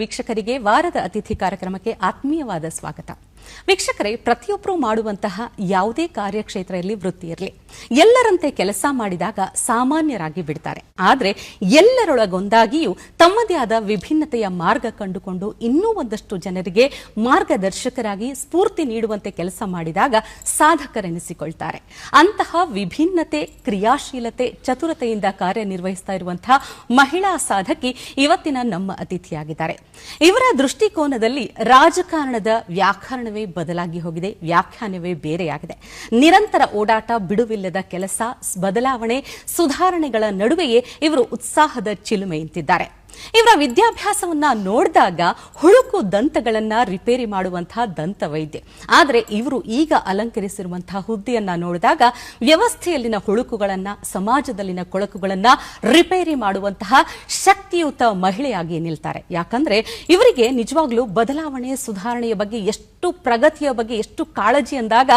ವೀಕ್ಷಕರಿಗೆ ವಾರದ ಅತಿಥಿ ಕಾರ್ಯಕ್ರಮಕ್ಕೆ ಆತ್ಮೀಯವಾದ ಸ್ವಾಗತ. ವೀಕ್ಷಕರೇ, ಪ್ರತಿಯೊಬ್ಬರು ಮಾಡುವಂತಹ ಯಾವುದೇ ಕಾರ್ಯಕ್ಷೇತ್ರದಲ್ಲಿ ವೃತ್ತಿ ಇರಲಿ, ಎಲ್ಲರಂತೆ ಕೆಲಸ ಮಾಡಿದಾಗ ಸಾಮಾನ್ಯರಾಗಿ ಬಿಡ್ತಾರೆ. ಆದರೆ ಎಲ್ಲರೊಳಗೊಂದಾಗಿಯೂ ತಮ್ಮದೇ ಆದ ವಿಭಿನ್ನತೆಯ ಮಾರ್ಗ ಕಂಡುಕೊಂಡು ಇನ್ನೂ ಒಂದಷ್ಟು ಜನರಿಗೆ ಮಾರ್ಗದರ್ಶಕರಾಗಿ ಸ್ಫೂರ್ತಿ ನೀಡುವಂತೆ ಕೆಲಸ ಮಾಡಿದಾಗ ಸಾಧಕರೆನಿಸಿಕೊಳ್ತಾರೆ. ಅಂತಹ ವಿಭಿನ್ನತೆ, ಕ್ರಿಯಾಶೀಲತೆ, ಚತುರತೆಯಿಂದ ಕಾರ್ಯನಿರ್ವಹಿಸ್ತಾ ಇರುವಂತಹ ಮಹಿಳಾ ಸಾಧಕಿ ಇವತ್ತಿನ ನಮ್ಮ ಅತಿಥಿಯಾಗಿದ್ದಾರೆ. ಇವರ ದೃಷ್ಟಿಕೋನದಲ್ಲಿ ರಾಜಕಾರಣದ ವ್ಯಾಕರಣವೇ ಬದಲಾಗಿ ಹೋಗಿದೆ, ವ್ಯಾಖ್ಯಾನವೇ ಬೇರೆಯಾಗಿದೆ. ನಿರಂತರ ಓಡಾಟ, ಬಿಡುವಿಲ್ಲದ ಕೆಲಸ, ಬದಲಾವಣೆ, ಸುಧಾರಣೆಗಳ ನಡುವೆಯೇ ಇವರು ಉತ್ಸಾಹದ ಚಿಲುಮೆ ಇಂತಿದ್ದಾರೆ. ಇವರ ವಿದ್ಯಾಭ್ಯಾಸವನ್ನ ನೋಡಿದಾಗ ಹುಳುಕು ದಂತಗಳನ್ನ ರಿಪೇರಿ ಮಾಡುವಂತಹ ದಂತ ವೈದ್ಯ. ಆದರೆ ಇವರು ಈಗ ಅಲಂಕರಿಸಿರುವಂತಹ ಹುದ್ದೆಯನ್ನ ನೋಡಿದಾಗ ವ್ಯವಸ್ಥೆಯಲ್ಲಿನ ಹುಳುಕುಗಳನ್ನ, ಸಮಾಜದಲ್ಲಿನ ಕೊಳಕುಗಳನ್ನ ರಿಪೇರಿ ಮಾಡುವಂತಹ ಶಕ್ತಿಯುತ ಮಹಿಳೆಯಾಗಿ ನಿಲ್ತಾರೆ. ಯಾಕಂದ್ರೆ ಇವರಿಗೆ ನಿಜವಾಗ್ಲೂ ಬದಲಾವಣೆ, ಸುಧಾರಣೆಯ ಬಗ್ಗೆ ಎಷ್ಟು ಪ್ರಗತಿಯ ಬಗ್ಗೆ ಎಷ್ಟು ಕಾಳಜಿ ಅಂದಾಗ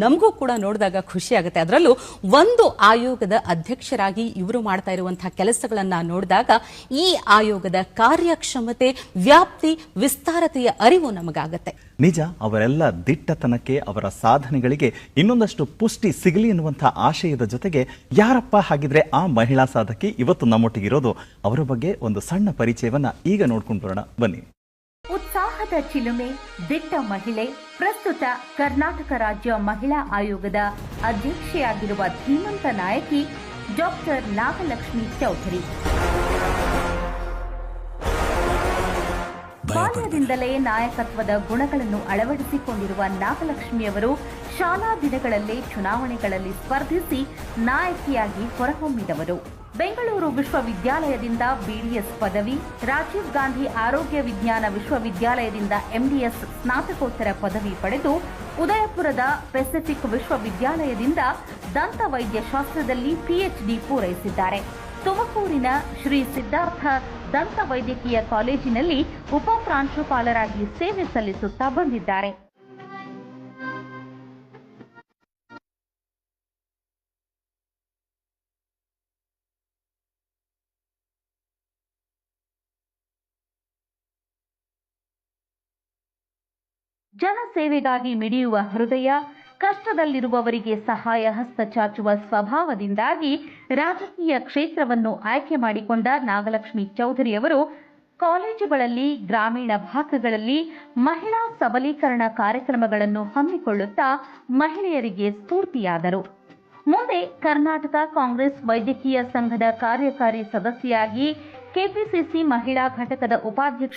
ನಮಗೂ ಕೂಡ ನೋಡಿದಾಗ ಖುಷಿ ಆಗುತ್ತೆ. ಅದರಲ್ಲೂ ಒಂದು ಆಯೋಗದ ಅಧ್ಯಕ್ಷರಾಗಿ ಇವರು ಮಾಡ್ತಾ ಇರುವಂತಹ ಕೆಲಸಗಳನ್ನ ನೋಡಿದಾಗ ಈ ಆಯೋಗದ ಕಾರ್ಯಕ್ಷಮತೆ, ವ್ಯಾಪ್ತಿ, ವಿಸ್ತಾರತೆಯ ಅರಿವು ನಮಗಾಗತ್ತೆ. ನಿಜ, ಅವರೆಲ್ಲ ದಿಟ್ಟತನಕ್ಕೆ, ಅವರ ಸಾಧನೆಗಳಿಗೆ ಇನ್ನೊಂದಷ್ಟು ಪುಷ್ಟಿ ಸಿಗಲಿ ಎನ್ನುವಂತಹ ಆಶಯದ ಜೊತೆಗೆ ಯಾರಪ್ಪ ಹಾಗಿದ್ರೆ ಆ ಮಹಿಳಾ ಸಾಧಕಿ ಇವತ್ತು ನಮ್ಮೊಟ್ಟಿಗಿರೋದು, ಅವರ ಬಗ್ಗೆ ಒಂದು ಸಣ್ಣ ಪರಿಚಯವನ್ನ ಈಗ ನೋಡ್ಕೊಂಡು ಬರೋಣ ಬನ್ನಿ. ಉತ್ಸಾಹದ ಚಿಲುಮೆ, ದಿಟ್ಟ ಮಹಿಳೆ, ಪ್ರಸ್ತುತ ಕರ್ನಾಟಕ ರಾಜ್ಯ ಮಹಿಳಾ ಆಯೋಗದ ಅಧ್ಯಕ್ಷೆಯಾಗಿರುವ ಧೀಮಂತ ನಾಯಕಿ ಡಾಕ್ಟರ್ ನಾಗಲಕ್ಷ್ಮಿ ಚೌಧರಿ. ಬಾಲ್ಯದಿಂದಲೇ ನಾಯಕತ್ವದ ಗುಣಗಳನ್ನು ಅಳವಡಿಸಿಕೊಂಡಿರುವ ನಾಗಲಕ್ಷ್ಮಿಯವರು ಶಾಲಾ ದಿನಗಳಲ್ಲೇ ಚುನಾವಣೆಗಳಲ್ಲಿ ಸ್ಪರ್ಧಿಸಿ ನಾಯಕಿಯಾಗಿ ಹೊರಹೊಮ್ಮಿದವರು. ಬೆಂಗಳೂರು ವಿಶ್ವವಿದ್ಯಾಲಯದಿಂದ ಬಿಡಿಎಸ್ ಪದವಿ, ರಾಜೀವ್ ಗಾಂಧಿ ಆರೋಗ್ಯ ವಿಜ್ಞಾನ ವಿಶ್ವವಿದ್ಯಾಲಯದಿಂದ ಎಂಡಿಎಸ್ ಸ್ನಾತಕೋತ್ತರ ಪದವಿ ಪಡೆದು, ಉದಯಪುರದ ಪೆಸಿಫಿಕ್ ವಿಶ್ವವಿದ್ಯಾಲಯದಿಂದ ದಂತ ವೈದ್ಯಶಾಸ್ತ್ರದಲ್ಲಿ ಪಿಎಚ್ಡಿ ಪೂರೈಸಿದ್ದಾರೆ. ತುಮಕೂರಿನ ಶ್ರೀ ಸಿದ್ಧಾರ್ಥ ದಂತ ವೈದ್ಯಕೀಯ ಕಾಲೇಜಿನಲ್ಲಿ ಉಪ ಪ್ರಾಂಶುಪಾಲರಾಗಿ ಸೇವೆ ಸಲ್ಲಿಸುತ್ತಾ ಬಂದಿದ್ದಾರೆ. ಜನಸೇವೆಗಾಗಿ ಮಿಡಿಯುವ ಹೃದಯ, ಕಷ್ಟದಲ್ಲಿರುವವರಿಗೆ ಸಹಾಯ ಹಸ್ತ ಚಾಚುವ ಸ್ವಭಾವದಿಂದಾಗಿ ರಾಜಕೀಯ ಕ್ಷೇತ್ರವನ್ನು ಆಯ್ಕೆ ಮಾಡಿಕೊಂಡ ನಾಗಲಕ್ಷ್ಮಿ ಚೌಧರಿಯವರು ಕಾಲೇಜುಗಳಲ್ಲಿ, ಗ್ರಾಮೀಣ ಭಾಗಗಳಲ್ಲಿ ಮಹಿಳಾ ಸಬಲೀಕರಣ ಕಾರ್ಯಕ್ರಮಗಳನ್ನು ಹಮ್ಮಿಕೊಳ್ಳುತ್ತಾ ಮಹಿಳೆಯರಿಗೆ ಸ್ಫೂರ್ತಿಯಾದರು. ಮುಂದೆ ಕರ್ನಾಟಕ ಕಾಂಗ್ರೆಸ್ ವೈದ್ಯಕೀಯ ಸಂಘದ ಕಾರ್ಯಕಾರಿ ಸದಸ್ಯೆಯಾಗಿ, ಕೆಪಿಸಿಸಿ ಮಹಿಳಾ ಘಟಕದ ಉಪಾಧ್ಯಕ್ಷ